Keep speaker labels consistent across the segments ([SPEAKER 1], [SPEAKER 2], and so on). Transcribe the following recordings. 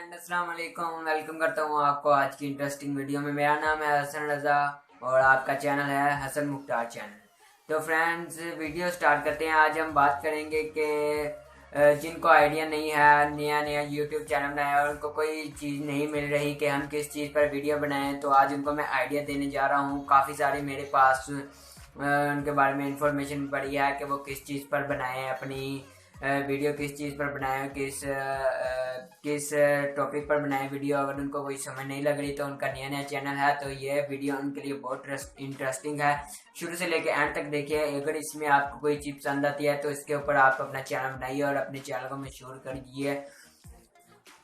[SPEAKER 1] अस्सलाम वालेकुम। वेलकम करता हूँ आपको आज की इंटरेस्टिंग वीडियो में। मेरा नाम है हसन रज़ा और आपका चैनल है हसन मुख्तार चैनल। तो फ्रेंड्स, वीडियो स्टार्ट करते हैं। आज हम बात करेंगे कि जिनको आइडिया नहीं है, नया नया यूट्यूब चैनल बनाया और उनको कोई चीज़ नहीं मिल रही कि हम किस चीज़ पर वीडियो बनाएं, तो आज उनको मैं आइडिया देने जा रहा हूँ। काफ़ी सारी मेरे पास उनके बारे में इंफॉर्मेशन पड़ी है कि वो किस चीज़ पर बनाएं अपनी वीडियो, किस चीज़ पर बनाए, किस टॉपिक पर बनाए वीडियो। अगर उनको कोई समझ नहीं लग रही तो उनका नया नया चैनल है, तो ये वीडियो उनके लिए बहुत इंटरेस्टिंग है। शुरू से लेकर एंड तक देखिए। अगर इसमें आपको कोई चीज़ पसंद आती है तो इसके ऊपर आप अपना चैनल बनाइए और अपने चैनल को मशहूर कर दीजिए।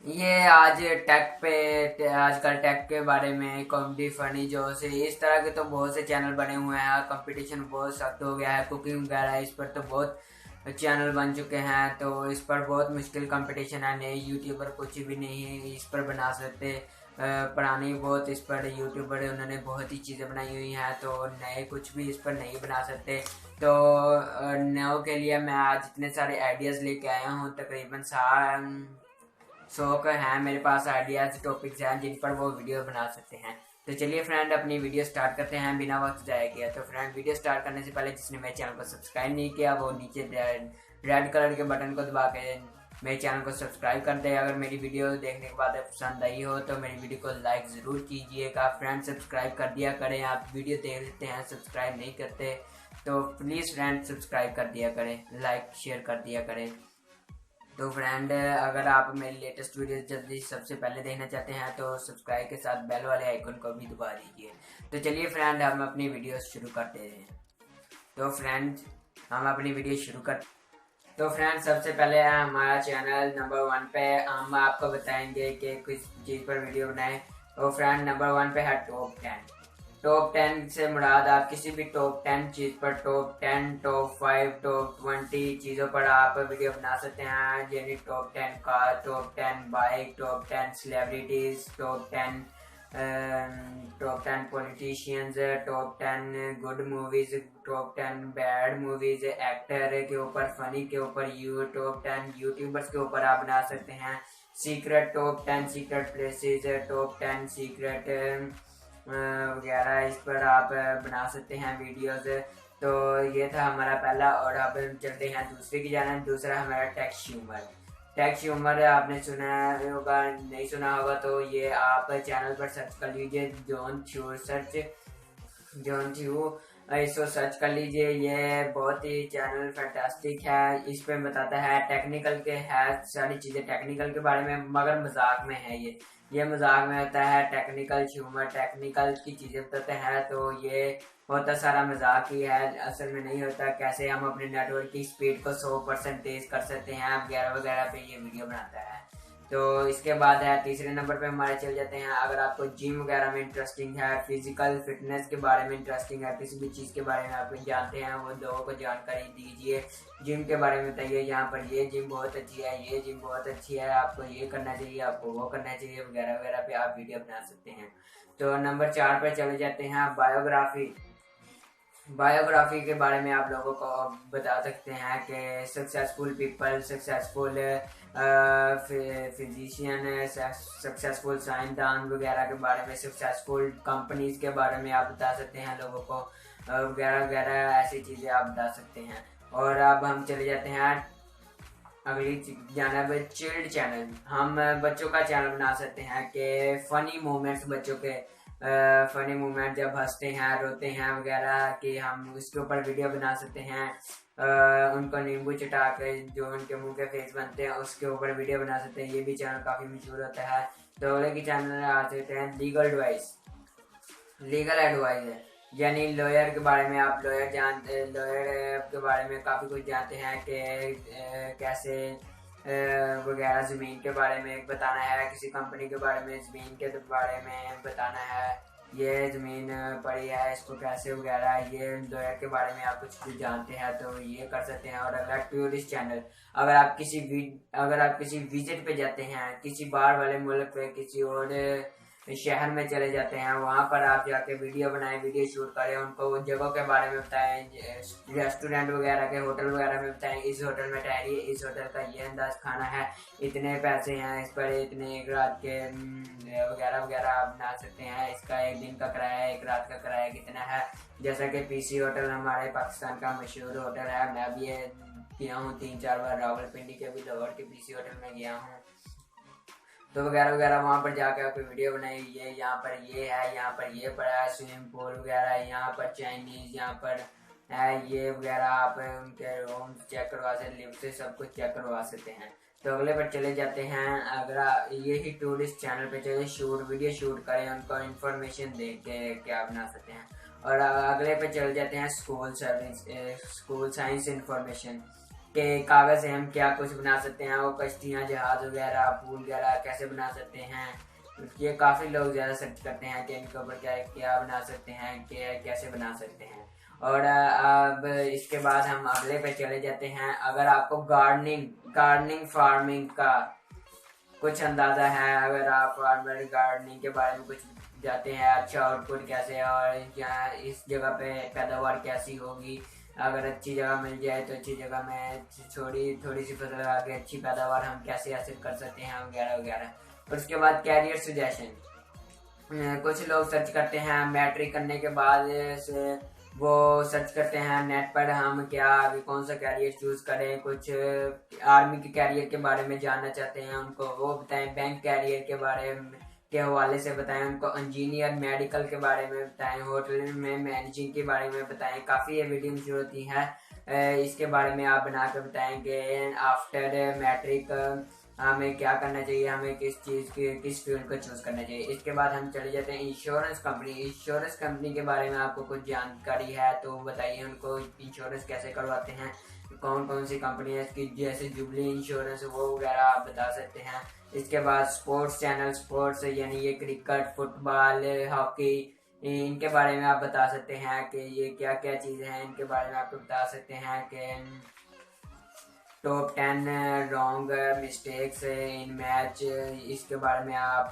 [SPEAKER 1] ये आज आजकल टेक के बारे में, कॉमेडी, फनी, जो से इस तरह के तो बहुत से चैनल बने हुए हैं। कंपटीशन बहुत सख्त हो गया है। कुकिंग वगैरह इस पर तो बहुत चैनल बन चुके हैं, तो इस पर बहुत मुश्किल कंपटीशन है। नए यूट्यूबर कुछ भी नहीं इस पर बना सकते। पुरानी बहुत इस पर यूट्यूबर उन्होंने बहुत ही चीज़ें बनाई हुई हैं, तो नए कुछ भी इस पर नहीं बना सकते। तो नए के लिए मैं आज इतने सारे आइडियाज़ लेके आया हूँ। तकरीबन 100 का है मेरे पास आइडियाज़, टॉपिक्स हैं जिन पर वो वीडियो बना सकते हैं। तो चलिए फ्रेंड, अपनी वीडियो स्टार्ट करते हैं बिना वक्त जाया किया। तो फ्रेंड, वीडियो स्टार्ट करने से पहले जिसने मेरे चैनल को सब्सक्राइब नहीं किया वो नीचे रेड कलर के बटन को दबा के मेरे चैनल को सब्सक्राइब कर दे। अगर मेरी वीडियो देखने के बाद पसंद आई हो तो मेरी वीडियो को लाइक ज़रूर कीजिएगा। फ्रेंड, सब्सक्राइब कर दिया करें। आप वीडियो देख लेते हैं, सब्सक्राइब नहीं करते, तो प्लीज़ फ्रेंड सब्सक्राइब कर दिया करें, लाइक शेयर कर दिया करें। तो फ्रेंड, अगर आप मेरी लेटेस्ट वीडियो जल्दी सबसे पहले देखना चाहते हैं तो सब्सक्राइब के साथ बेल वाले आइकन को भी दबा दीजिए। तो चलिए फ्रेंड, हम अपनी वीडियो शुरू करते हैं। तो फ्रेंड, हम अपनी वीडियो शुरू कर तो फ्रेंड, सबसे पहले हमारा चैनल नंबर 1 पे हम आपको बताएंगे कि किस चीज़ पर वीडियो बनाएं। तो फ्रेंड, नंबर 1 पे है टॉप 10। टॉप 10 से मुराद आप किसी भी टॉप 10 चीज़ पर, टॉप 10, टॉप 5, टॉप 20 चीज़ों पर आप वीडियो बना सकते हैं। यानी top 10 car, top 10 bike, top 10 celebrities, top 10 politicians, top 10 good movies, top 10 bad movies, actor के ऊपर, फनी के ऊपर, टॉप 10 यूट्यूबर्स के ऊपर आप बना सकते हैं। Secret, top 10 secret places, top 10 secret वगैरह इस पर आप बना सकते हैं वीडियोस। तो ये था हमारा पहला, और अब हम चलते हैं दूसरे की जानिब। दूसरा हमारा टेक ह्यूमर आपने सुना होगा, नहीं सुना होगा तो ये आप चैनल पर सर्च कर लीजिए, जॉन थ्यू, इसको सर्च कर लीजिए। ये बहुत ही चैनल फैंटास्टिक है। इस पे बताता है टेक्निकल के है सारी चीज़ें टेक्निकल के बारे में, मगर मजाक में है। ये मजाक में होता है। टेक्निकल ह्यूमर, टेक्निकल की चीज़ें बताते हैं, तो ये होता सारा मजाक ही है, असल में नहीं होता। कैसे हम अपने नेटवर्क की स्पीड को 100% तेज कर सकते हैं वगैरह वगैरह पे ये वीडियो बनाता है। तो इसके बाद है तीसरे नंबर पे हमारे चल जाते हैं। अगर आपको जिम वगैरह में इंटरेस्टिंग है, फिजिकल फिटनेस के बारे में इंटरेस्टिंग है, किसी भी चीज़ के बारे में आप जानते हैं, वो लोगों को जानकारी दीजिए। जिम के बारे में बताइए, यहाँ पर ये जिम बहुत अच्छी है, ये जिम बहुत अच्छी है, आपको ये करना चाहिए, आपको वो करना चाहिए वगैरह वगैरह पे आप वीडियो बना सकते हैं। तो नंबर 4 पर चले जाते हैं बायोग्राफी के बारे में आप लोगों को बता सकते हैं कि successful people, successful physician, successful साइंसदान वगैरह के बारे में, सक्सेसफुल कंपनीज के बारे में आप बता सकते हैं लोगों को, वगैरह वगैरह ऐसी चीज़ें आप बता सकते हैं। और अब हम चले जाते हैं अगली जानब, चिल्ड चैनल। हम बच्चों का चैनल बना सकते हैं कि फ़नी मोमेंट्स, बच्चों के फनी मोमेंट जब हंसते हैं, रोते हैं वगैरह, कि हम उसके ऊपर वीडियो बना सकते हैं। उनको नींबू चटा के जो उनके मुंह के फेस बनते हैं उसके ऊपर वीडियो बना सकते हैं। ये भी चैनल काफ़ी मशहूर होता है। तो अगले की चैनल आ सकते हैं लीगल एडवाइस है, यानी लॉयर के बारे में। आप लॉयर के बारे में काफ़ी कुछ जानते हैं कि कैसे वगैरह, ज़मीन के बारे में बताना है, किसी कंपनी के बारे में, ज़मीन के बारे में बताना है, ये ज़मीन पड़ी है इसको कैसे वगैरह, ये लॉयर के बारे में आप कुछ जानते हैं तो ये कर सकते हैं। और अगला टूरिस्ट चैनल, अगर आप किसी विजिट पे जाते हैं, किसी बाहर वाले मुल्क पे, किसी और शहर में चले जाते हैं, वहाँ पर आप जाके वीडियो बनाएं, वीडियो शूट करें, उनको जगहों के बारे में बताएं, रेस्टोरेंट वगैरह के, होटल वगैरह में बताएं, इस होटल में ठहरिए, इस होटल का ये अंदाज खाना है, इतने पैसे हैं इस पर, इतने एक रात के वगैरह वगैरह आप बना सकते हैं, इसका एक दिन का किराया, एक रात का किराया कितना है। जैसा कि पीसी होटल हमारे पाकिस्तान का मशहूर होटल है, मैं भी गया हूँ 3-4 बार, रावलपिंडी के भी लाहौर के पीसी होटल में गया हूँ, तो वगैरह वगैरह वहाँ पर जाकर आपको वीडियो बनाई, ये यहाँ पर ये है, यहाँ पर ये पड़ा है स्विमिंग पूल वगैरह, यहाँ पर चाइनीज यहाँ पर है ये वगैरह, आप उनके रूम चेक करवा सकते, लिफ्ट से सब कुछ चेक करवा सकते हैं। तो अगले पर चले जाते हैं, अगर ये ही टूरिस्ट चैनल पे चले वीडियो शूट करें, उनको इन्फॉर्मेशन दे के क्या बना सकते हैं। और अगले पे चले जाते हैं स्कूल साइंस इंफॉर्मेशन के कागज से हम क्या कुछ बना सकते हैं, वो कश्तियाँ, जहाज वगैरह, पूल वगैरह कैसे बना सकते हैं। ये काफ़ी लोग ज़्यादा सर्च करते हैं कि इनके ऊपर क्या क्या बना सकते हैं, कैसे बना सकते हैं। और अब इसके बाद हम अगले पे चले जाते हैं, अगर आपको गार्डनिंग फार्मिंग का कुछ अंदाज़ा है, अगर आप फार्मर गार्डनिंग के बारे में कुछ जाते हैं, अच्छा आउटपुट कैसे, और यहाँ इस जगह पे पैदावार कैसी होगी, अगर अच्छी जगह मिल जाए तो अच्छी जगह में थोड़ी सी फसल लगा के अच्छी पैदावार हम कैसे हासिल कर सकते हैं, वगैरह वगैरह। और उसके बाद कैरियर सजेशन, कुछ लोग सर्च करते हैं मैट्रिक करने के बाद से, वो सर्च करते हैं नेट पर हम क्या अभी कौन सा कैरियर चूज करें, कुछ आर्मी के कैरियर के बारे में जानना चाहते हैं, उनको वो बताएं, बैंक कैरियर के बारे में के हवाले से बताएं, उनको इंजीनियर मेडिकल के बारे में बताएं, होटल में मैनेजिंग के बारे में बताएं। काफ़ी ये वीडियो मशहूर होती है, इसके बारे में आप बना कर बताएंगे आफ्टर मैट्रिक हमें क्या करना चाहिए, हमें किस फील्ड को चूज करना चाहिए। इसके बाद हम चले जाते हैं इंश्योरेंस कंपनी के बारे में आपको कुछ जानकारी है तो बताइए, उनको इंश्योरेंस कैसे करवाते हैं, कौन कौन सी कंपनी है इसकी, जैसे जुबली इंश्योरेंस वो वगैरह आप बता सकते हैं। इसके बाद स्पोर्ट्स चैनल, स्पोर्ट्स यानी ये क्रिकेट, फुटबॉल, हॉकी, इनके बारे में आप बता सकते हैं कि ये क्या क्या चीज़ें हैं, इनके बारे में आपको बता सकते हैं कि top 10 wrong mistakes in match, इसके बारे में आप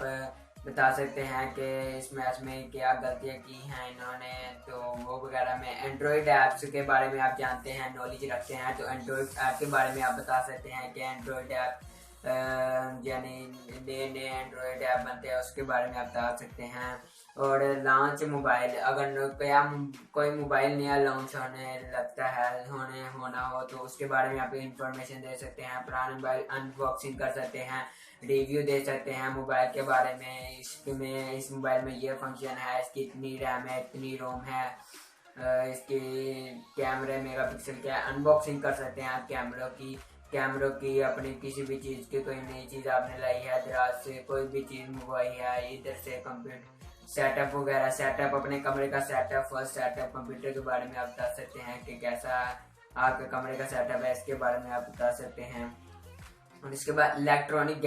[SPEAKER 1] बता सकते हैं कि इस मैच में क्या गलतियां की हैं इन्होंने, तो वो वगैरह में। एंड्रॉयड ऐप्स के बारे में आप जानते हैं, नॉलेज रखते हैं, तो एंड्रॉयड ऐप के बारे में आप बता सकते हैं कि एंड्रॉयड ऐप यानी नए एंड्रॉयड ऐप बनते हैं उसके बारे में आप बता सकते हैं। और लॉन्च मोबाइल, अगर कोई मोबाइल नया लॉन्च होने लगता है होना हो तो उसके बारे में आप इंफॉर्मेशन दे सकते हैं, पुराने मोबाइल अनबॉक्सिंग कर सकते हैं, रिव्यू दे सकते हैं मोबाइल के बारे में, इस मोबाइल में ये फंक्शन है, इसकी इतनी रैम है, इतनी रोम है, इसके कैमरे मेगापिक्सल क्या है, अनबॉक्सिंग कर सकते हैं आप कैमरों की अपनी किसी भी चीज़ की, कोई नई चीज़ आपने लाई है दराज से, कोई भी चीज़ मंगवाई है इधर से, कंप्यूटर सेटअप वगैरह, अपने कमरे का फर्स्ट सेटअप कंप्यूटर के बारे में आप बता सकते हैं कि कैसा आपके कमरे का सेटअप है, इसके बारे में आप बता सकते हैं। और इसके बाद इलेक्ट्रॉनिक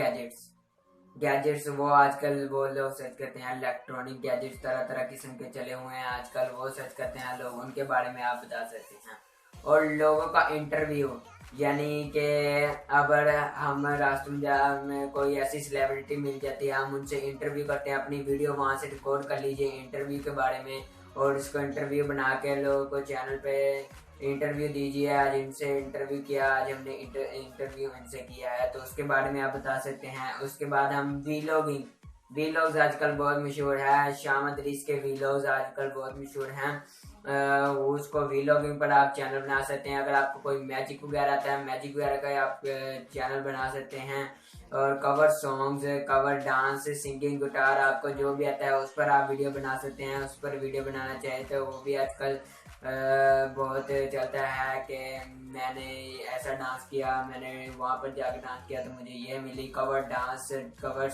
[SPEAKER 1] गैजेट्स वो आजकल वो लोग सर्च करते हैं, इलेक्ट्रॉनिक गैजेट्स तरह तरह किस्म के चले हुए हैं आजकल, वो सर्च करते हैं लोग, उनके बारे में आप बता सकते हैं। और लोगों का इंटरव्यू, यानी कि अगर हम रास्ते में कोई ऐसी सेलिब्रिटी मिल जाती है, हम उनसे इंटरव्यू करते हैं, अपनी वीडियो वहाँ से रिकॉर्ड कर लीजिए इंटरव्यू के बारे में, और उसको इंटरव्यू बना के लोगों को चैनल पे इंटरव्यू दीजिए, आज इनसे इंटरव्यू किया, आज हमने इंटरव्यू इनसे किया है, तो उसके बारे में आप बता सकते हैं। उसके बाद हम वीलॉग्स आजकल बहुत मशहूर है, शाम अदरीस के वीलॉग्स आजकल बहुत मशहूर हैं, उसको वीलॉगिंग पर आप चैनल बना सकते हैं। अगर आपको कोई मैजिक वगैरह आता है, मैजिक वगैरह का आप चैनल बना सकते हैं। और cover songs, cover dance, singing, guitar, आपको जो भी आता है उस पर आप वीडियो बना सकते हैं। उस पर वीडियो बनाना चाहे तो वो भी आजकल बहुत चलता है कि मैंने ऐसा डांस किया, मैंने वहाँ पर जाकर डांस किया तो मुझे ये मिली। कवर डांस, कवर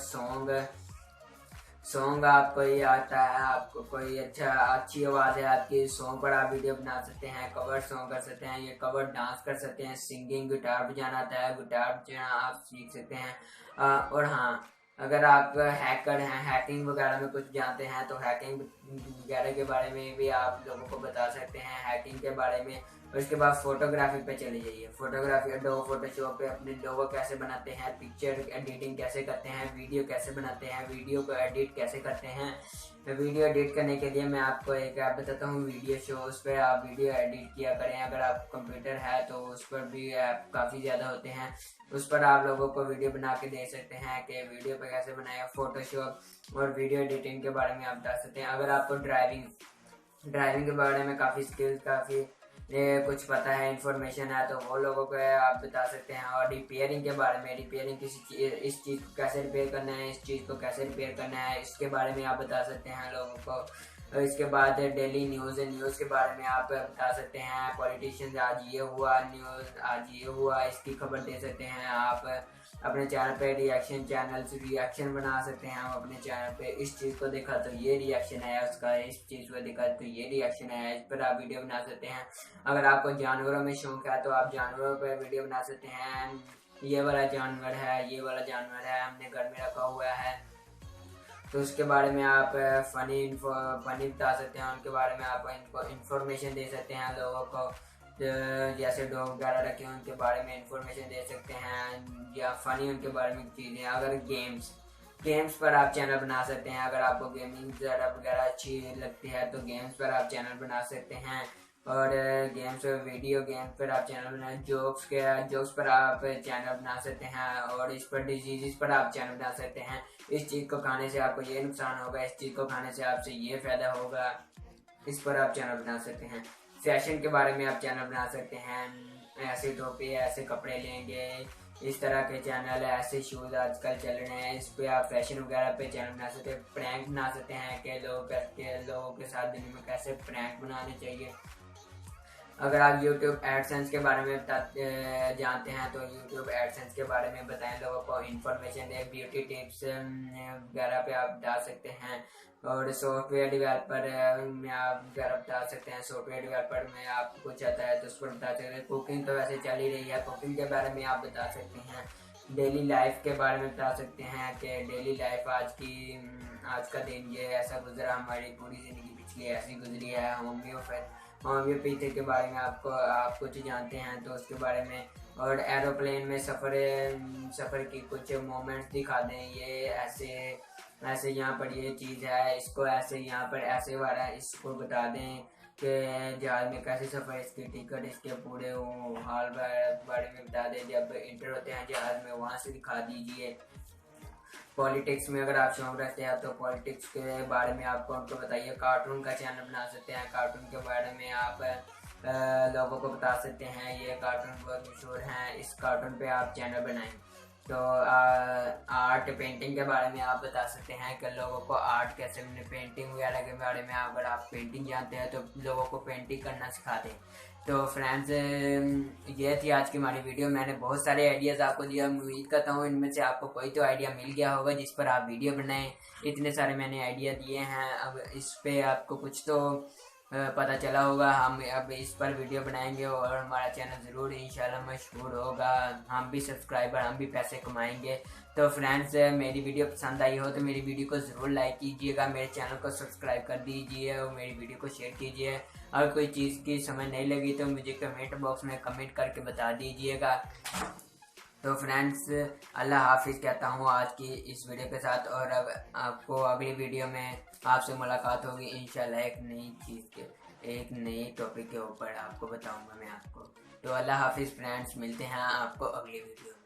[SPEAKER 1] सॉन्ग आपको ये आता है, आपको कोई अच्छी आवाज़ है आपकी, सॉन्ग पर आप वीडियो बना सकते हैं, कवर सॉन्ग कर सकते हैं, ये कवर डांस कर सकते हैं, सिंगिंग, गिटार बजाना आता है, गिटार बजाना आप सीख सकते हैं। और हाँ, अगर आप हैकर हैं, हैकिंग वगैरह में कुछ जानते हैं तो हैकिंग वगैरह के बारे में भी आप लोगों को बता सकते हैं, हैकिंग के बारे में। उसके बाद फोटोग्राफी पे चले जाइए। फोटोग्राफी एडोब फोटोशॉप पे अपने लोगो कैसे बनाते हैं, पिक्चर एडिटिंग कैसे करते हैं, वीडियो कैसे बनाते हैं, वीडियो को एडिट कैसे करते हैं। वीडियो एडिट करने के लिए मैं आपको एक ऐप बताता हूँ, वीडियो शो। उस पर आप वीडियो एडिट किया करें। अगर आप कंप्यूटर है तो उस पर भी ऐप काफ़ी ज़्यादा होते हैं। उस पर आप लोगों को वीडियो बना के दे सकते हैं कि वीडियो पे कैसे बनाया। फोटोशॉप और वीडियो एडिटिंग के बारे में आप बता सकते हैं। अगर आपको ड्राइविंग के बारे में काफ़ी स्किल्स, काफ़ी कुछ पता है, इंफॉर्मेशन है, तो वो लोगों को आप बता सकते हैं। और रिपेयरिंग के बारे में, रिपेयरिंग किसी इस चीज़ को कैसे रिपेयर करना है, इस चीज़ को कैसे रिपेयर करना है, इसके बारे में आप बता सकते हैं लोगों को। इसके बाद डेली न्यूज़ के बारे में आप बता सकते हैं। पॉलिटिशियंस आज ये हुआ, न्यूज़ आज ये हुआ, इसकी खबर दे सकते हैं। आप अपने चैनल पे रिएक्शन बना सकते हैं। हम अपने चैनल पे इस चीज़ को देखा तो ये रिएक्शन आया उसका, इस चीज़ को देखा तो ये रिएक्शन आया, इस पर आप वीडियो बना सकते हैं। अगर आपको जानवरों में शौक है तो आप जानवरों पर वीडियो बना सकते हैं। ये वाला जानवर है, ये वाला जानवर है, हमने घर में रखा हुआ है, तो उसके बारे में आप फनी बता सकते हैं। उनके बारे में आप इनको इन्फॉर्मेशन दे सकते हैं लोगों को। जैसे डॉग वगैरह रखे हैं उनके बारे में इन्फॉर्मेशन दे सकते हैं, या फनी उनके बारे में चीज़ें। अगर गेम्स पर आप चैनल बना सकते हैं। अगर आपको गेमिंग वगैरह अच्छी लगती है तो गेम्स पर आप चैनल बना सकते हैं। और वीडियो गेम्स पर आप चैनल बनाए। जोक्स पर आप चैनल बना सकते हैं। और इस पर डिजीज़ पर आप चैनल बना सकते हैं। इस चीज़ को खाने से आपको ये नुकसान होगा, इस चीज़ को खाने से आपसे ये फ़ायदा होगा, इस पर आप चैनल बना सकते हैं। फैशन के बारे में आप चैनल बना सकते हैं। ऐसे टोपी, ऐसे कपड़े लेंगे, इस तरह के चैनल, ऐसे शूज़ आजकल चल रहे हैं, इस पे आप फैशन वगैरह पे चैनल बना सकते हैं। प्रैंक बना सकते हैं कि लोगों के साथ दिन में कैसे प्रैंक बनाने चाहिए। अगर आप YouTube एडसेंस के बारे में जानते हैं तो YouTube एडसेंस के बारे में बताएं लोगों को, इन्फॉर्मेशन दें। ब्यूटी टिप्स वगैरह पे आप डाल सकते हैं। और सॉफ्टवेयर डेवलपर में आप वगैरह बता सकते हैं। सॉफ्टवेयर डेवलपर में आपको कुछ आता है तो उस पर बता सकते हैं। कुकिंग तो वैसे चल ही रही है, कुकिंग के बारे में आप बता सकते हैं। डेली लाइफ के बारे में बता सकते हैं कि डेली लाइफ आज का दिन ये ऐसा गुजरा, हमारी पूरी ज़िंदगी पिछली ऐसी गुजरी है। होम्योपैथी के बारे में आप कुछ जानते हैं तो उसके बारे में। और एरोप्लेन में सफ़र की कुछ मोमेंट्स दिखा दें। ये ऐसे यहाँ पर ये चीज़ है, इसको ऐसे यहाँ पर ऐसे वाला है, इसको बता दें कि जहाज़ में कैसे सफ़र, इसकी टिकट, इसके पूरे हाल बारे में बता दें। जब इंटर होते हैं जहाज़ में वहाँ से दिखा दीजिए। पॉलिटिक्स में अगर आप शौक रखते हैं तो पॉलिटिक्स के बारे में आपको उनको बताइए। कार्टून का चैनल बना सकते हैं। कार्टून के बारे में आप लोगों को बता सकते हैं ये कार्टून बहुत मशहूर हैं, इस कार्टून पे आप चैनल बनाएं। तो आर्ट पेंटिंग के बारे में आप बता सकते हैं कि लोगों को आर्ट कैसे, पेंटिंग वगैरह के बारे में अगर आप पेंटिंग जानते हैं तो लोगों को पेंटिंग करना सिखा दें। तो फ्रेंड्स, ये थी आज की हमारी वीडियो। मैंने बहुत सारे आइडियाज़ आपको दिया, उम्मीद करता हूँ इनमें से आपको कोई तो आइडिया मिल गया होगा जिस पर आप वीडियो बनाएं। इतने सारे मैंने आइडिया दिए हैं, अब इस पे आपको कुछ तो पता चला होगा। हम अब इस पर वीडियो बनाएंगे और हमारा चैनल ज़रूर इंशाल्लाह मशहूर होगा। हम भी सब्सक्राइबर, हम भी पैसे कमाएंगे। तो फ्रेंड्स, मेरी वीडियो पसंद आई हो तो मेरी वीडियो को ज़रूर लाइक कीजिएगा, मेरे चैनल को सब्सक्राइब कर दीजिए और मेरी वीडियो को शेयर कीजिए। अगर कोई चीज़ की समझ नहीं लगी तो मुझे कमेंट बॉक्स में कमेंट करके बता दीजिएगा। तो फ्रेंड्स, अल्लाह हाफिज़ कहता हूँ आज की इस वीडियो के साथ। और अब आपको अगली वीडियो में आपसे मुलाकात होगी इंशाल्लाह, एक नई टॉपिक के ऊपर आपको बताऊँगा मैं आपको। तो अल्लाह हाफिज़ फ्रेंड्स, मिलते हैं आपको अगली वीडियो में।